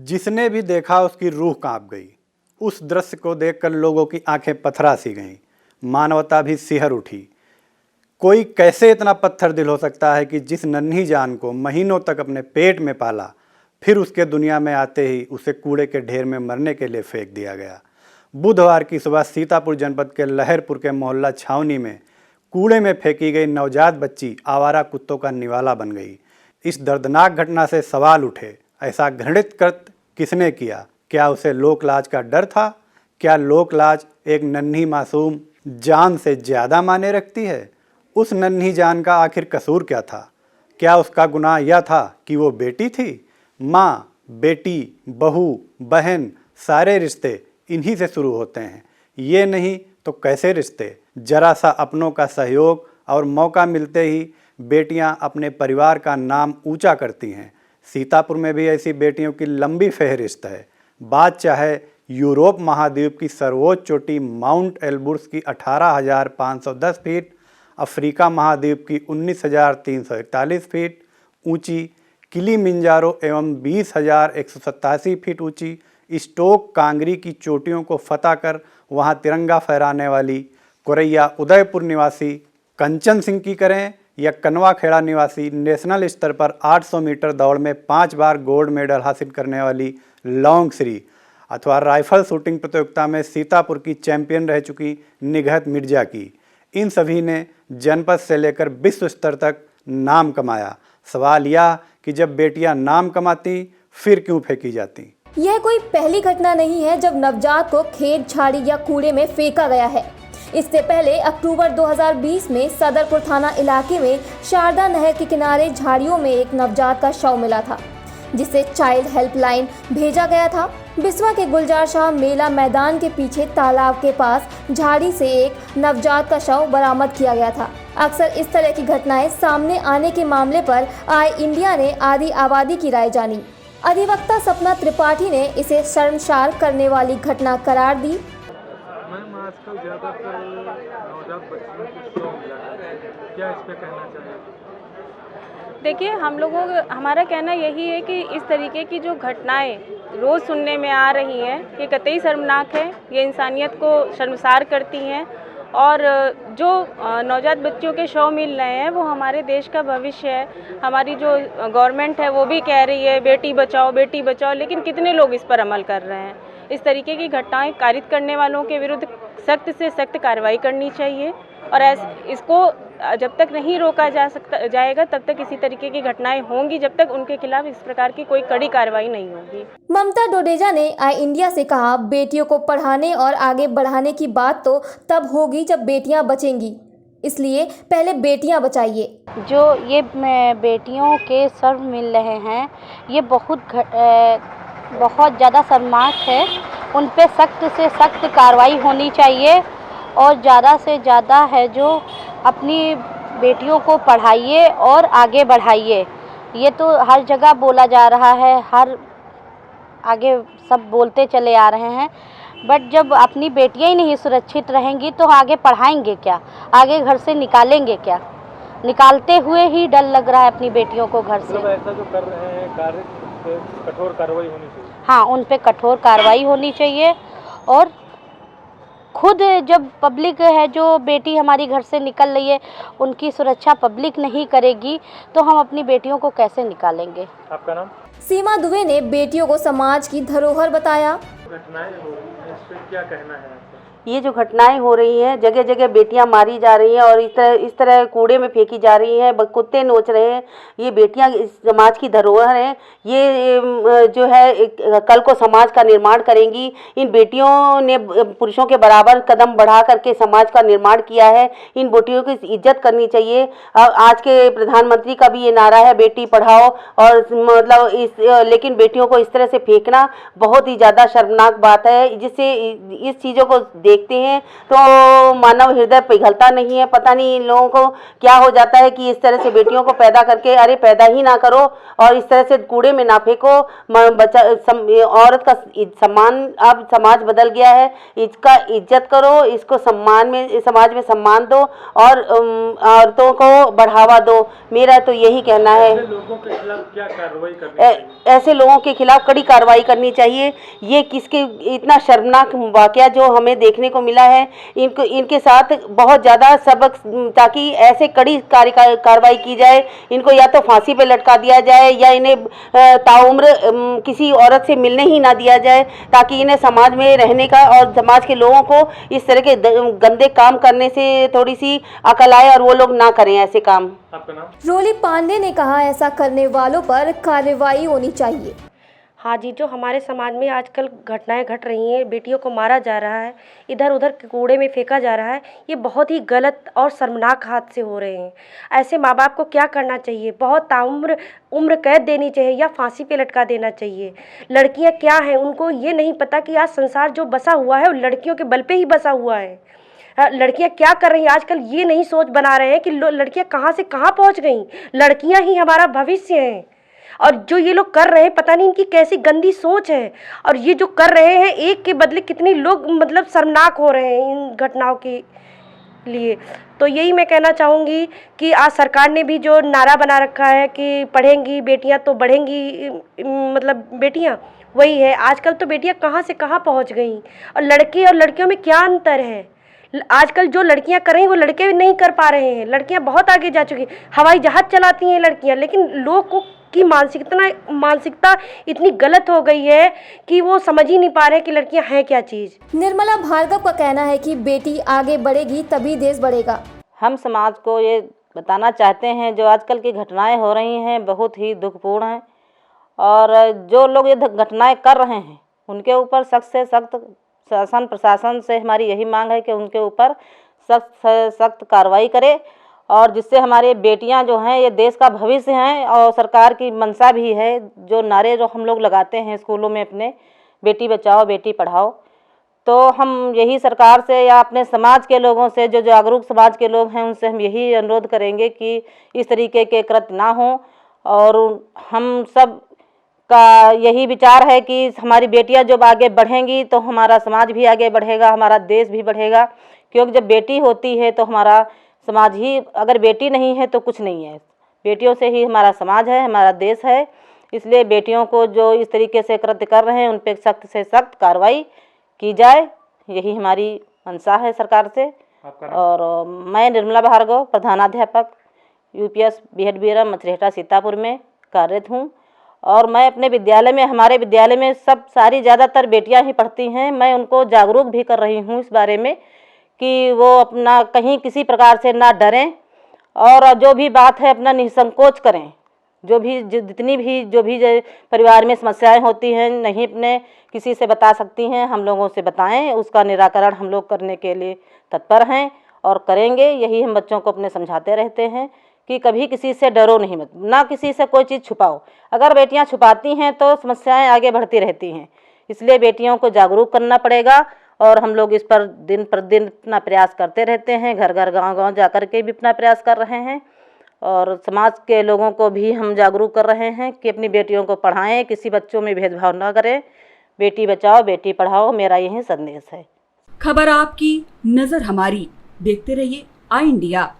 जिसने भी देखा उसकी रूह कांप गई। उस दृश्य को देखकर लोगों की आंखें पथरा सी गईं, मानवता भी सिहर उठी। कोई कैसे इतना पत्थर दिल हो सकता है कि जिस नन्ही जान को महीनों तक अपने पेट में पाला, फिर उसके दुनिया में आते ही उसे कूड़े के ढेर में मरने के लिए फेंक दिया गया। बुधवार की सुबह सीतापुर जनपद के लहरपुर के मोहल्ला छावनी में कूड़े में फेंकी गई नवजात बच्ची आवारा कुत्तों का निवाला बन गई। इस दर्दनाक घटना से सवाल उठे, ऐसा घृणित कृत्य किसने किया? क्या उसे लोकलाज का डर था? क्या लोकलाज एक नन्ही मासूम जान से ज़्यादा मायने रखती है? उस नन्ही जान का आखिर कसूर क्या था? क्या उसका गुनाह यह था कि वो बेटी थी? माँ, बेटी, बहू, बहन, सारे रिश्ते इन्हीं से शुरू होते हैं। ये नहीं तो कैसे रिश्ते? जरा सा अपनों का सहयोग और मौका मिलते ही बेटियां अपने परिवार का नाम ऊंचा करती हैं। सीतापुर में भी ऐसी बेटियों की लंबी फहरिस्त है। बात चाहे यूरोप महाद्वीप की सर्वोच्च चोटी माउंट एल्ब्रुस की 18,510 फीट, अफ्रीका महाद्वीप की 19,341 फीट ऊंची किलिमंजारो एवं 20,187 फीट ऊंची स्टोक कांगरी की चोटियों को फतह कर वहां तिरंगा फहराने वाली कोरैया उदयपुर निवासी कंचन सिंह की करें या कनवा खेड़ा निवासी नेशनल स्तर पर 800 मीटर दौड़ में 5 बार गोल्ड मेडल हासिल करने वाली लौंग श्री, अथवा राइफल शूटिंग प्रतियोगिता में सीतापुर की चैंपियन रह चुकी निघत मिर्जा की, इन सभी ने जनपद से लेकर विश्व स्तर तक नाम कमाया। सवाल यह कि जब बेटियां नाम कमाती फिर क्यों फेंकी जाती? यह कोई पहली घटना नहीं है जब नवजात को खेत, झाड़ी या कूड़े में फेंका गया है। इससे पहले अक्टूबर 2020 में सदरपुर थाना इलाके में शारदा नहर के किनारे झाड़ियों में एक नवजात का शव मिला था, जिसे चाइल्ड हेल्पलाइन भेजा गया था। बिस्वा के गुलजार शाह मेला मैदान के पीछे तालाब के पास झाड़ी से एक नवजात का शव बरामद किया गया था। अक्सर इस तरह की घटनाएं सामने आने के मामले पर आई इंडिया ने आधी आबादी की राय जानी। अधिवक्ता सपना त्रिपाठी ने इसे शर्मसार करने वाली घटना करार दी। मैम, आजकल ज़्यादातर नवजात बच्चियों को शव मिला है, क्या इस पे कहना चाहिए? देखिए, हमारा कहना यही है कि इस तरीके की जो घटनाएं रोज़ सुनने में आ रही हैं, ये कतई शर्मनाक है, ये इंसानियत को शर्मसार करती हैं। और जो नवजात बच्चियों के शव मिल रहे हैं वो हमारे देश का भविष्य है। हमारी जो गवर्नमेंट है वो भी कह रही है बेटी बचाओ, लेकिन कितने लोग इस पर अमल कर रहे हैं? इस तरीके की घटनाएं कारित करने वालों के विरुद्ध सख्त से सख्त कार्रवाई करनी चाहिए और इसको जब तक नहीं रोका जाएगा तब तक इसी तरीके की घटनाएं होंगी, जब तक उनके खिलाफ इस प्रकार की कोई कड़ी कार्रवाई नहीं होगी। ममता डोडेजा ने आई इंडिया से कहा, बेटियों को पढ़ाने और आगे बढ़ाने की बात तो तब होगी जब बेटियां बचेंगी, इसलिए पहले बेटियां बचाइए। जो ये बेटियों के शव मिल रहे हैं ये बहुत ज़्यादा शर्मनाक है। उन पे सख्त से सख्त कार्रवाई होनी चाहिए और ज़्यादा से ज़्यादा है जो अपनी बेटियों को पढ़ाइए और आगे बढ़ाइए। ये तो हर जगह बोला जा रहा है, हर आगे सब बोलते चले आ रहे हैं, बट जब अपनी बेटियां ही नहीं सुरक्षित रहेंगी तो आगे पढ़ाएंगे क्या, आगे घर से निकालेंगे क्या? निकालते हुए ही डर लग रहा है अपनी बेटियों को घर से। ऐसा जो कर रहे हैं कार्य, कठोर कार्रवाई होनी चाहिए। हाँ, उन पे कठोर कार्रवाई होनी चाहिए। और खुद जब पब्लिक है, जो बेटी हमारी घर से निकल रही है, उनकी सुरक्षा पब्लिक नहीं करेगी तो हम अपनी बेटियों को कैसे निकालेंगे? आपका नाम? सीमा दुबे ने बेटियों को समाज की धरोहर बताया। घटनाएं हो रही हैं, इस पे क्या कहना है आपका? ये जो घटनाएं हो रही हैं, जगह जगह बेटियां मारी जा रही हैं और इस तरह कूड़े में फेंकी जा रही हैं, कुत्ते नोच रहे हैं। ये बेटियां इस समाज की धरोहर हैं। ये जो है कल को समाज का निर्माण करेंगी। इन बेटियों ने पुरुषों के बराबर कदम बढ़ा करके समाज का निर्माण किया है। इन बेटियों की इज्जत करनी चाहिए। आज के प्रधानमंत्री का भी ये नारा है बेटी पढ़ाओ, और मतलब लेकिन बेटियों को इस तरह से फेंकना बहुत ही ज़्यादा शर्मनाक बात है, जिससे इस चीज़ों को देखते हैं तो मानव हृदय पिघलता नहीं है। पता नहीं इन लोगों को क्या हो जाता है कि इस तरह से बेटियों को पैदा करके, अरे पैदा ही ना करो और इस तरह से कूड़े में ना फेंको। औरत का सम्मान, अब समाज बदल गया है, इसका इज्जत करो, इसको सम्मान में, समाज में सम्मान दो और औरतों को बढ़ावा दो। मेरा तो यही कहना है। ऐसे लोगों के खिलाफ क्या कार्रवाई करनी चाहिए? ऐसे लोगों के खिलाफ कड़ी कार्रवाई करनी चाहिए। ये किसके इतना शर्मनाक वाकया जो हमें देखने को मिला है, इनके साथ बहुत ज़्यादा सबक, ताकि ऐसे कड़ी कार्रवाई की जाए। इनको या तो फांसी पे लटका दिया जाए या इन्हें ताउम्र किसी औरत से मिलने ही ना दिया जाए, ताकि इन्हें समाज में रहने का और समाज के लोगों को इस तरह के गंदे काम करने से थोड़ी सी अकल आए और वो लोग ना करें ऐसे काम। आपका नाम? रोली पांडे ने कहा, ऐसा करने वालों पर कार्रवाई होनी चाहिए। हाँ जी, जो हमारे समाज में आजकल घटनाएं घट रही हैं, बेटियों को मारा जा रहा है, इधर उधर कूड़े में फेंका जा रहा है, ये बहुत ही गलत और शर्मनाक हादसे हो रहे हैं। ऐसे माँ बाप को क्या करना चाहिए? बहुत उम्र कैद देनी चाहिए या फांसी पे लटका देना चाहिए। लड़कियां क्या हैं, उनको ये नहीं पता कि आज संसार जो बसा हुआ है वो लड़कियों के बल पे ही बसा हुआ है। लड़कियां क्या कर रही हैं आजकल, ये नहीं सोच बना रहे हैं कि लड़कियां कहाँ से कहाँ पहुँच गई। लड़कियां ही हमारा भविष्य हैं और जो ये लोग कर रहे हैं, पता नहीं इनकी कैसी गंदी सोच है। और ये जो कर रहे हैं, एक के बदले कितने लोग मतलब शर्मनाक हो रहे हैं इन घटनाओं के लिए। तो यही मैं कहना चाहूँगी कि आज सरकार ने भी जो नारा बना रखा है कि पढ़ेंगी बेटियां तो बढ़ेंगी, मतलब बेटियां, वही है। आजकल तो बेटियां कहाँ से कहाँ पहुँच गई और लड़के और लड़कियों में क्या अंतर है। आजकल जो लड़कियां कर रही हैं वो लड़के भी नहीं कर पा रहे हैं। लड़कियां बहुत आगे जा चुकी हैं, हवाई जहाज चलाती हैं लड़कियां, लेकिन लोग की मानसिकता इतनी गलत हो गई है कि वो समझ ही नहीं पा रहे कि लड़कियां हैं क्या चीज़। निर्मला भार्गव का कहना है कि बेटी आगे बढ़ेगी तभी देश बढ़ेगा। हम समाज को ये बताना चाहते हैं, जो आजकल की घटनाएं हो रही हैं बहुत ही दुखपूर्ण हैं और जो लोग ये घटनाएं कर रहे हैं उनके ऊपर सख्त से सख्त शासन प्रशासन से हमारी यही मांग है कि उनके ऊपर सख्त से सख्त कार्रवाई करे और जिससे हमारी बेटियां जो हैं ये देश का भविष्य हैं। और सरकार की मंशा भी है, जो नारे जो हम लोग लगाते हैं स्कूलों में अपने, बेटी बचाओ बेटी पढ़ाओ, तो हम यही सरकार से या अपने समाज के लोगों से, जो जागरूक समाज के लोग हैं, उनसे हम यही अनुरोध करेंगे कि इस तरीके के कृत्य ना हों। और हम सब का यही विचार है कि हमारी बेटियां जब आगे बढ़ेंगी तो हमारा समाज भी आगे बढ़ेगा, हमारा देश भी बढ़ेगा। क्योंकि जब बेटी होती है तो हमारा समाज ही, अगर बेटी नहीं है तो कुछ नहीं है। बेटियों से ही हमारा समाज है, हमारा देश है। इसलिए बेटियों को जो इस तरीके से कृत्य कर रहे हैं उन पर सख्त से सख्त कार्रवाई की जाए, यही हमारी मंशा है सरकार से। और मैं निर्मला भार्गव, प्रधानाध्यापक यूपीएस बीएड बीरम मछरेटा सीतापुर में कार्यरत हूँ। और मैं अपने विद्यालय में, हमारे विद्यालय में सारी ज़्यादातर बेटियां ही पढ़ती हैं। मैं उनको जागरूक भी कर रही हूँ इस बारे में कि वो अपना कहीं किसी प्रकार से ना डरें और जो भी बात है अपना निसंकोच करें। जितनी भी परिवार में समस्याएं होती हैं, नहीं अपने किसी से बता सकती हैं, हम लोगों से बताएं, उसका निराकरण हम लोग करने के लिए तत्पर हैं और करेंगे। यही हम बच्चों को अपने समझाते रहते हैं कि कभी किसी से डरो नहीं, मत ना किसी से कोई चीज़ छुपाओ। अगर बेटियां छुपाती हैं तो समस्याएं आगे बढ़ती रहती हैं। इसलिए बेटियों को जागरूक करना पड़ेगा और हम लोग इस पर दिन प्रतिदिन अपना प्रयास करते रहते हैं। घर घर गांव-गांव जाकर के भी अपना प्रयास कर रहे हैं और समाज के लोगों को भी हम जागरूक कर रहे हैं कि अपनी बेटियों को पढ़ाएं, किसी बच्चों में भेदभाव ना करें। बेटी बचाओ बेटी पढ़ाओ, मेरा यही संदेश है। खबर आपकी, नजर हमारी। देखते रहिए आई इंडिया।